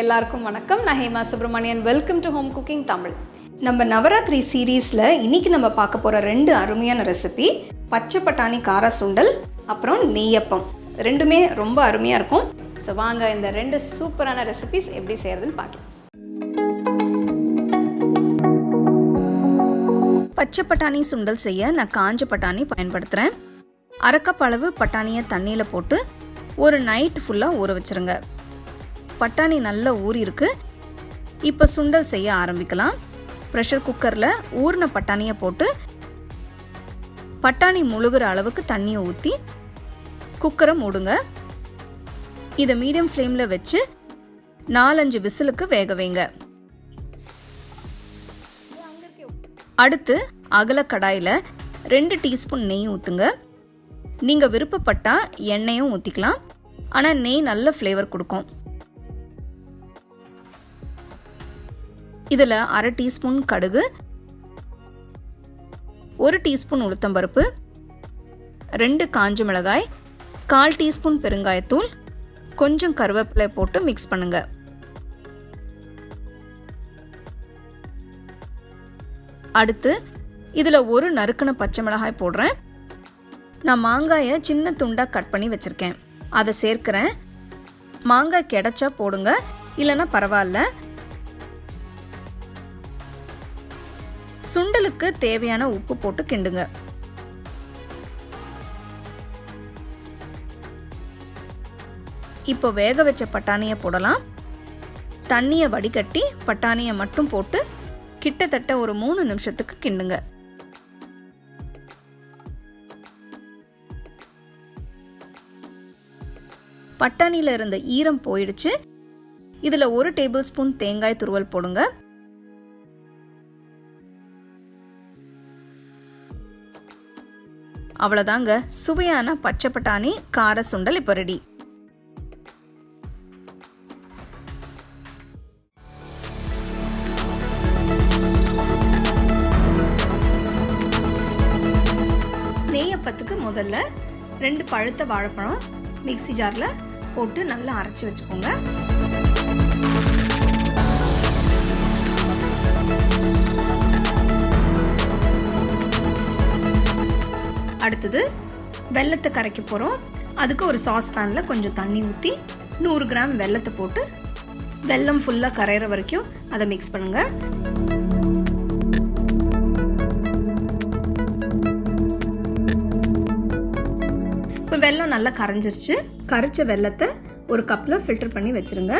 எல்லாருக்கும் வணக்கம். நான் Hema Subramanian. Welcome to home cooking Tamil. நம்ம நவராத்திரி சீரீஸில் இன்றைக்கி நம்ம பார்க்க போகிற 2 அருமையான ரெசிபி பச்சை பட்டாணி கார சுண்டல், அப்புறம் நெய்யப்பம். ரெண்டுமே ரொம்ப அருமையாக இருக்கும். ஸோ வாங்க இந்த 2 சூப்பரான ரெசிபிஸ் எப்படி செய்கிறதுன்னு பார்க்கலாம். பச்சை பட்டாணி சுண்டல் செய்ய நான் காஞ்ச பட்டாணி பயன்படுத்துகிறேன். 1/2 கப் அளவு பட்டாணியை தண்ணியில் போட்டு ஒரு நைட் ஃபுல்லாக ஊற வச்சுருங்க. பட்டாணி நல்லா ஊறி இருக்கு. இப்போ சுண்டல் செய்ய ஆரம்பிக்கலாம். ப்ரெஷர் குக்கரில் ஊறின பட்டாணியை போட்டு பட்டாணி முழுகிற அளவுக்கு தண்ணியை ஊற்றி குக்கரை மூடுங்க. இதை மீடியம் ஃப்ளேமில் வச்சு 4-5 விசிலுக்கு வேக வைங்க. அடுத்து அகல கடாயில் 2 டீஸ்பூன் நெய் ஊற்றுங்க. நீங்கள் விருப்பப்பட்டால் எண்ணெயும் ஊற்றிக்கலாம். ஆனால் நெய் நல்ல ஃப்ளேவர் கொடுக்கும். இதில் 1/2 டீஸ்பூன் கடுகு, 1 டீஸ்பூன் உளுத்தம்பருப்பு, 2 காஞ்ச மிளகாய், 1/4 டீஸ்பூன் பெருங்காயத்தூள், கொஞ்சம் கருவேப்பிலை போட்டு மிக்ஸ் பண்ணுங்க. அடுத்து இதில் 1 நறுக்கின பச்சை மிளகாய் போடுறேன். நான் மாங்காயை சின்ன துண்டாக கட் பண்ணி வச்சுருக்கேன், அதை சேர்க்கிறேன். மாங்காய் கிடைச்சா போடுங்க, இல்லைன்னா பரவாயில்ல. சுண்டலுக்கு தேவையான உப்பு போட்டு கிண்டுங்க. இப்போ வேக வச்ச பட்டாணியை போடலாம். தண்ணியை வடிகட்டி பட்டாணியை மட்டும் போட்டு கிட்டத்தட்ட ஒரு 3 நிமிஷத்துக்கு கிண்டுங்க. பட்டாணியில் இருந்த ஈரம் போயிடுச்சு. இதில் 1 டேபிள் ஸ்பூன் தேங்காய் துருவல் போடுங்க. அவ்வளோதாங்க, சுவையான பச்சை பட்டாணி கார சுண்டல் இப்போ ரெடி. நெய்யப்பத்துக்கு முதல்ல 2 பழுத்த வாழைப்பழம் மிக்ஸி ஜாரில் போட்டு நல்லா அரைச்சி வச்சுக்கோங்க. அடுத்தது வெல்லத்தை கரைக்க போகிறோம். அதுக்கு ஒரு சாஸ் பேனில் கொஞ்சம் தண்ணி ஊற்றி 100 கிராம் வெல்லத்தை போட்டு வெல்லம் ஃபுல்லாக கரையிற வரைக்கும் அதை மிக்ஸ் பண்ணுங்க. இப்போ வெல்லம் நல்லா கரைஞ்சிருச்சு. கரைச்ச வெல்லத்தை ஒரு கப்பில் ஃபில்டர் பண்ணி வச்சுருங்க.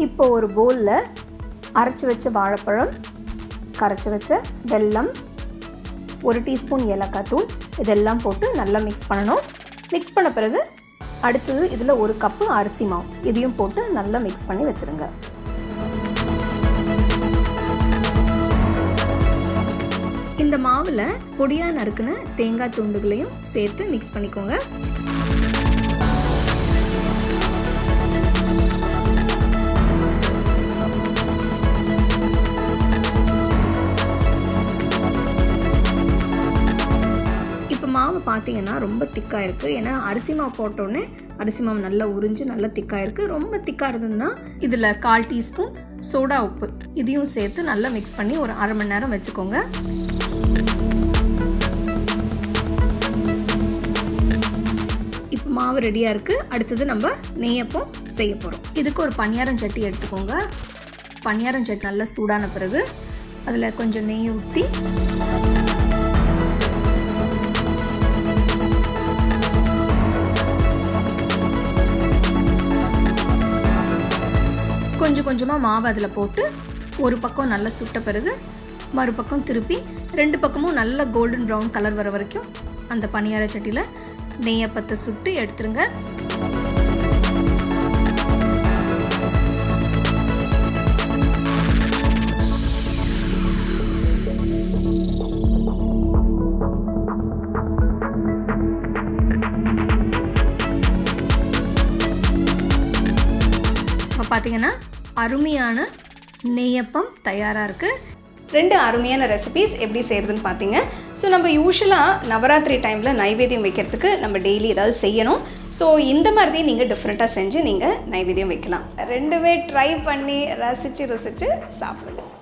இப்போ ஒரு பவுலில் அரைச்சி வச்ச வாழைப்பழம், கரைச்சி வச்ச வெல்லம், 1 டீஸ்பூன் ஏலக்காய் தூள், இதெல்லாம் போட்டு நல்லா மிக்ஸ் பண்ணணும். மிக்ஸ் பண்ண பிறகு அடுத்தது இதில் 1 கப்பு அரிசி மாவு, இதையும் போட்டு நல்லா மிக்ஸ் பண்ணி வச்சுருங்க. இந்த மாவில் பொடியாக நறுக்குன தேங்காய் துண்டுகளையும் சேர்த்து மிக்ஸ் பண்ணிக்கோங்க. மாவு பார்த்தீங்கன்னா ரொம்ப திக்காக இருக்குது. ஏன்னா அரிசி மாவு போட்டோடனே அரிசி மாவு நல்லா உறிஞ்சு நல்லா திக்காக இருக்குது. ரொம்ப திக்காக இருந்ததுன்னா இதில் 1/4 டீஸ்பூன் சோடா உப்பு இதையும் சேர்த்து நல்லா மிக்ஸ் பண்ணி ஒரு 1/2 மணி நேரம் வச்சுக்கோங்க. இப்போ மாவு ரெடியாக இருக்குது. அடுத்தது நம்ம நெய்யப்பம் செய்ய போகிறோம். இதுக்கு ஒரு பணியாரம் சட்டி எடுத்துக்கோங்க. பணியாரம் சட்டி நல்லா சூடான பிறகு அதில் கொஞ்சம் நெய் ஊற்றி கொஞ்சம் கொஞ்சமாக மாவு அதில் போட்டு ஒரு பக்கம் நல்லா சுட்ட பிறகு மறுபக்கம் திருப்பி 2 பக்கமும் நல்ல கோல்டன் ப்ரௌன் கலர் வர வரைக்கும் அந்த பணியார சட்டியில் நெய்யப்பத்தை சுட்டு எடுத்துருங்க. பார்த்தீங்கன்னா அருமையான நெய்யப்பம் தயாராக இருக்குது. 2 அருமையான ரெசிபீஸ் எப்படி செய்கிறதுன்னு பார்த்தீங்க. ஸோ நம்ம யூஸ்வலாக நவராத்திரி டைமில் நைவேத்தியம் வைக்கிறதுக்கு நம்ம டெய்லி ஏதாவது செய்யணும். ஸோ இந்த மாதிரி நீங்கள் டிஃப்ரெண்ட்டாக செஞ்சு நீங்கள் நைவேத்தியம் வைக்கலாம். ரெண்டுமே ட்ரை பண்ணி ரசித்து சாப்பிடுங்க.